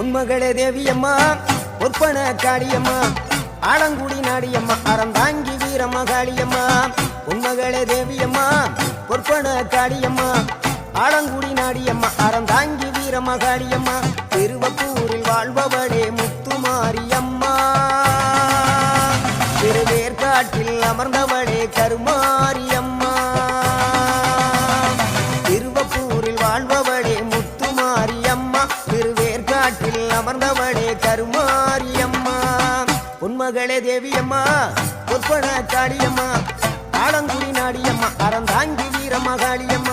உன்மகளே தேவியம்மா பொற்பன காளியம்மா ஆலங்குடி நாடியம்மா அறந்தாங்கி வீரமகாளியம்மா உன்மகளே தேவியம்மா பொற்பன காளியம்மா ஆலங்குடி நாடியம்மா அறந்தாங்கி வீரமகாளியம்மா திருவப்பூரில் வாழ்பவளே முத்துமாரியம்மா திருவேற்காட்டில் அமர்ந்தவளே கருமாரியம்மா திருவப்பூரில் வாழ்பவளே முத்துமாரியம்மா திருவேற்காட்டில் அமர்ந்தவளே கருமாரியம்மா உன்மகளே தேவியம்மா பொற்பன காளியம்மா ஆலங்குடி நாடியம்மா அறந்தாங்கி வீரமகாளியம்மா